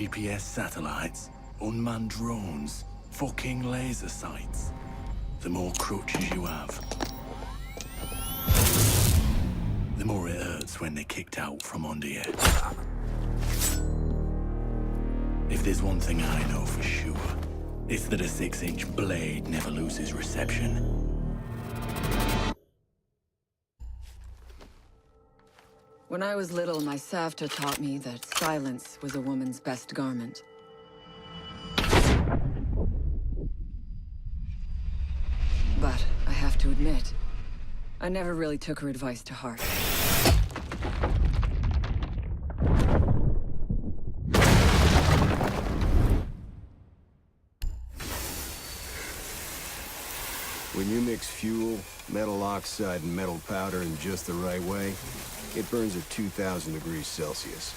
GPS satellites, unmanned drones, fucking laser sights. The more crutches you have, the more it hurts when they're kicked out from under you. If there's one thing I know for sure, it's that a 6-inch blade never loses reception. When I was little, my Savta taught me that silence was a woman's best garment. But I have to admit, I never really took her advice to heart. When you mix fuel, metal oxide, and metal powder in just the right way, it burns at 2,000 degrees Celsius.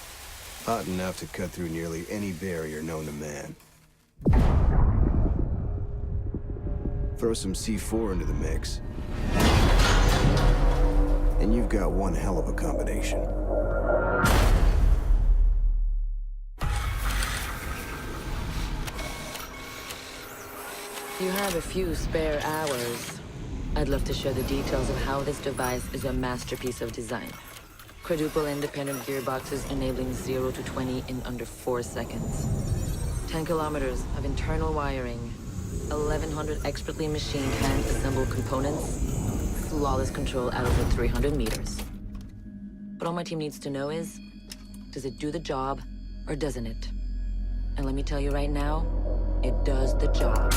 Hot enough to cut through nearly any barrier known to man. Throw some C4 into the mix, and you've got one hell of a combination. You have a few spare hours. I'd love to share the details of how this device is a masterpiece of design. Quadruple independent gearboxes enabling 0 to 20 in under 4 seconds. 10 kilometers of internal wiring. 1,100 expertly machined hand-assembled components. Flawless control at over 300 meters. But all my team needs to know is, does it do the job, or doesn't it? And let me tell you right now, it does the job.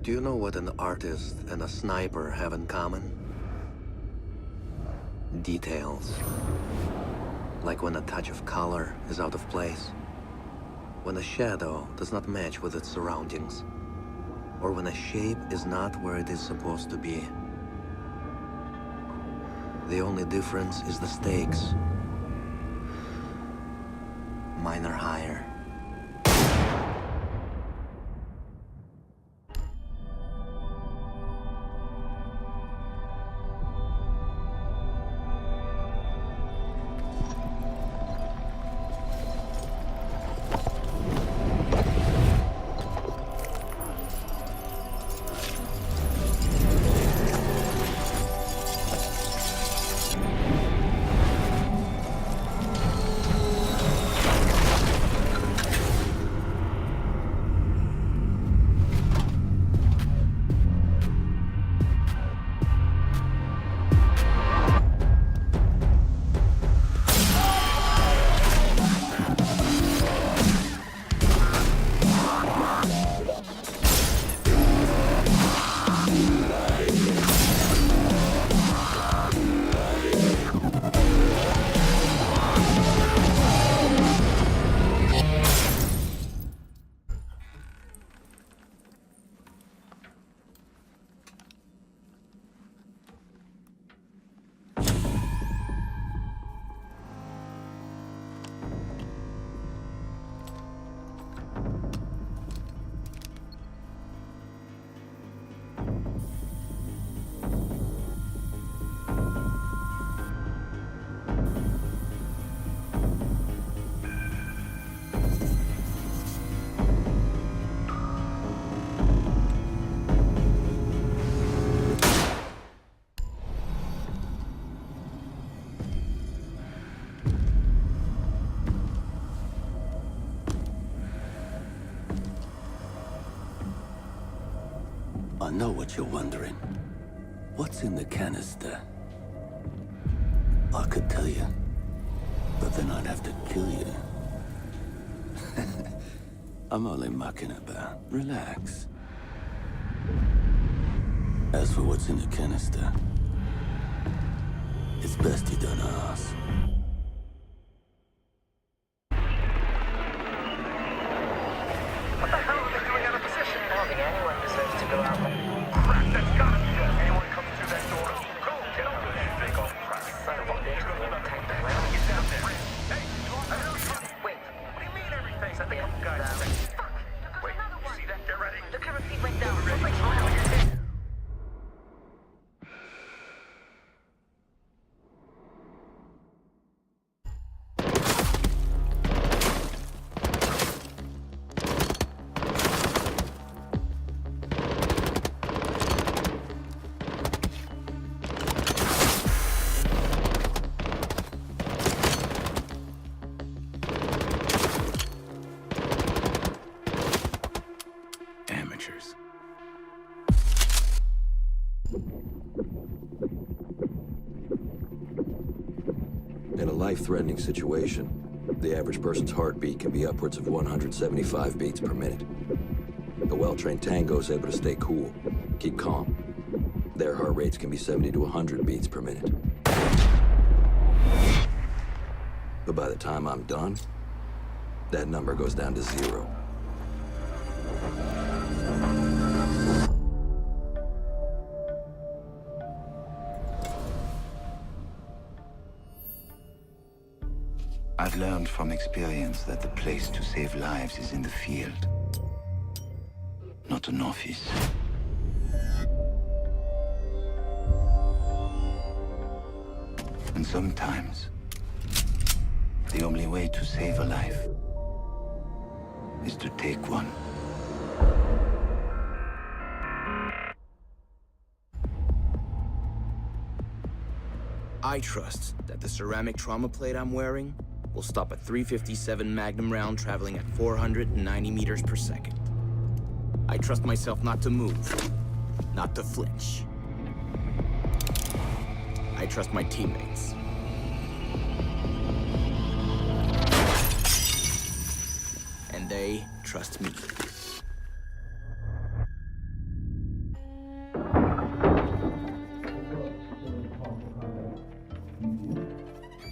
Do you know what an artist and a sniper have in common? Details. Like when a touch of color is out of place, when a shadow does not match with its surroundings, or when a shape is not where it is supposed to be. The only difference is the stakes. Mine are higher. I know what you're wondering. What's in the canister? I could tell you, but then I'd have to kill you. I'm only mucking about. Relax. As for what's in the canister, it's best he don't ask. What the hell are they doing out of position? I don't think anyone deserves to go out. Crap, that's gotta be it. Anyone comes through that door, go, get up there. Big old crap. Son of a bitch, we won't take the ground. Get down there. Hey, I heard something. Wait, what do you mean everything? Send a couple guys. Fuck. Wait, you see that? Get ready. The camera feed went down. Ready. Looks like you're dead. Amateurs. In a life-threatening situation, the average person's heartbeat can be upwards of 175 beats per minute. A well-trained tango is able to stay cool, keep calm. Their heart rates can be 70 to 100 beats per minute. But by the time I'm done, that number goes down to 0. I've learned from experience that the place to save lives is in the field, not an office. And sometimes, the only way to save a life is to take one. I trust that the ceramic trauma plate I'm wearing will stop a .357 Magnum round traveling at 490 meters per second. I trust myself not to move, not to flinch. I trust my teammates. And they trust me.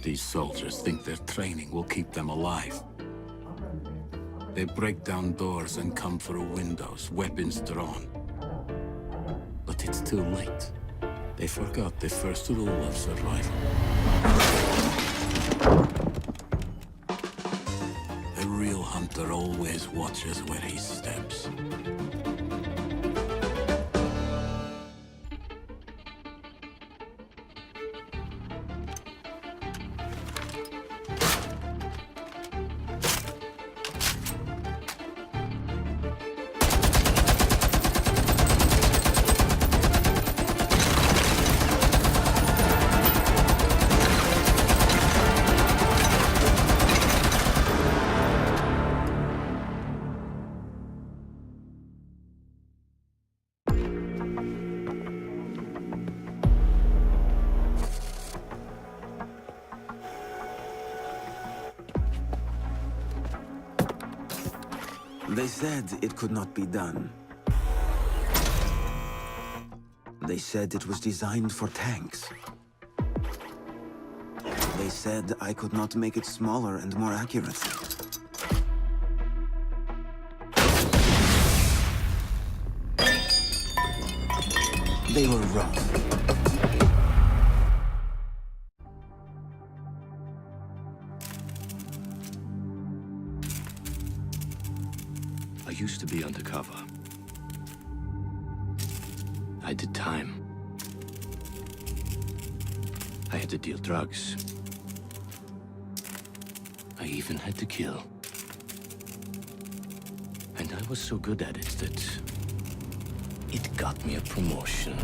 These soldiers think their training will keep them alive. They break down doors and come through windows, weapons drawn. But it's too late. They forgot the first rule of survival. The real hunter always watches where he steps. They said it could not be done. They said it was designed for tanks. They said I could not make it smaller and more accurate. They were wrong. I used to be undercover. I did time. I had to deal drugs. I even had to kill. And I was so good at it that it got me a promotion.